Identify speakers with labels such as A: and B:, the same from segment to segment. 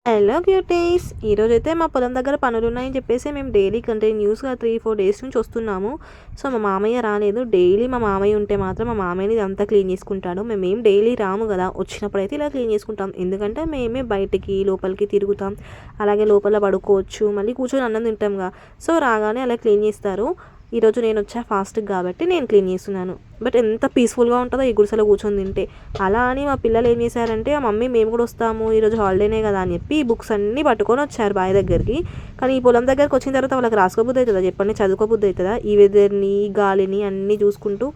A: Hello cuties, ఈరోజైతే మా పొలం దగ్గర పనులున్నాయని చెప్పేసి మేము డైలీ కంటిన్యూస్గా 3-4 డేస్ నుంచి వస్తున్నాము. సో మా మామయ్య రాలేదు. డైలీ మా మామయ్య ఉంటే మాత్రం మా మామయ్యని ఇదంతా క్లీన్ చేసుకుంటాడు. మేమేం డైలీ రాము కదా, వచ్చినప్పుడైతే ఇలా క్లీన్ చేసుకుంటాం. ఎందుకంటే మేమే బయటికి లోపలికి తిరుగుతాం, అలాగే లోపల పడుకోవచ్చు, మళ్ళీ కూర్చొని అన్నం తింటాంగా. సో రాగానే అలా క్లీన్ చేస్తారు. ఈరోజు నేను వచ్చా ఫాస్ట్గా కాబట్టి నేను క్లీన్ చేస్తున్నాను. బట్ ఎంత పీస్ఫుల్గా ఉంటుందో ఈ గుడిసెలో కూర్చొని తింటే. అలా అని మా పిల్లలు ఏం చేశారంటే, ఆ మమ్మీ మేము కూడా వస్తాము ఈరోజు హాలిడేనే కదా అని చెప్పి ఈ బుక్స్ అన్నీ పట్టుకొని వచ్చారు బావి దగ్గరికి. కానీ ఈ పొలం దగ్గరికి వచ్చిన తర్వాత వాళ్ళకి రాసుకోబుద్ధి అవుతుందా చెప్పండి, చదువుకోబుద్ధి అవుతుందా? ఈ వెదర్ని, ఈ గాలిని అన్నీ చూసుకుంటూ.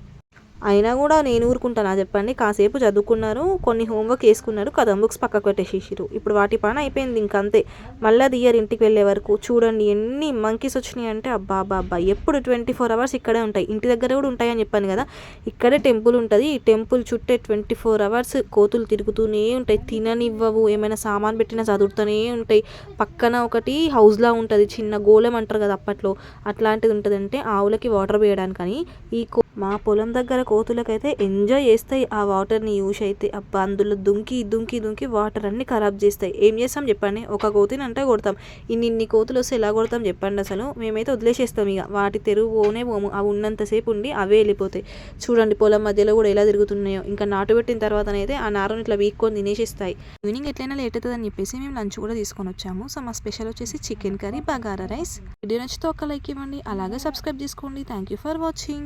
A: అయినా కూడా నేను ఊరుకుంటానా చెప్పండి. కాసేపు చదువుకున్నారు, కొన్ని హోంవర్క్ వేసుకున్నారు, కథం బుక్స్ పక్కకు పెట్టేసేసారు. ఇప్పుడు వాటి పని అయిపోయింది, ఇంకంతే. మళ్ళీ అది ఇయర్ ఇంటికి వెళ్ళే వరకు చూడండి ఎన్ని మంకీస్ వచ్చినాయి అంటే, అబ్బా అబ్బా అబ్బా, ఎప్పుడు 24 hours ఇక్కడే ఉంటాయి. ఇంటి దగ్గర కూడా ఉంటాయని చెప్పాను కదా, ఇక్కడే టెంపుల్ ఉంటుంది. ఈ టెంపుల్ చుట్టే 24 hours కోతులు తిరుగుతూనే ఉంటాయి. తిననివ్వవు, ఏమైనా సామాన్ పెట్టినా చదువుతూనే ఉంటాయి. పక్కన ఒకటి హౌస్లా ఉంటుంది, చిన్న గోళం అంటారు కదా అప్పట్లో, అట్లాంటిది ఉంటుంది. అంటే ఆవులకి వాటర్ వేయడానికని. ఈ మా పొలం దగ్గర కోతులకైతే ఎంజాయ్ చేస్తాయి ఆ వాటర్ని యూస్ అయితే. అబ్బా, అందులో దుంకి దుంకి దుంకి వాటర్ అన్ని ఖరాబ్ చేస్తాయి. ఏం చేస్తాం చెప్పండి, ఒక కోతిని అంటే కొడతాం. ఇన్ని కోతులు వస్తే ఎలా కొడతాం చెప్పండి అసలు. మేమైతే వదిలేసేస్తాం ఇక, వాటి తెరువు పోనే పోము. అవి ఉన్నంతసేపు ఉండి అవే వెళ్ళిపోతాయి. చూడండి పొలం మధ్యలో కూడా ఎలా తిరుగుతున్నాయో. ఇంకా నాటు పెట్టిన తర్వాతనైతే ఆ నారుని ఇట్లా వీక్కొని తినేసేస్తాయి. ఈవినింగ్ ఎట్లయినా లేట్ అవుతుందని చెప్పేసి మేము లంచ్ కూడా తీసుకొని వచ్చాము. సో మా స్పెషల్ వచ్చేసి chicken curry, bagara rice. Video నచ్చితే ఒక లైక్ ఇవ్వండి, అలాగే సబ్స్క్రైబ్ చేసుకోండి. Thank you for watching.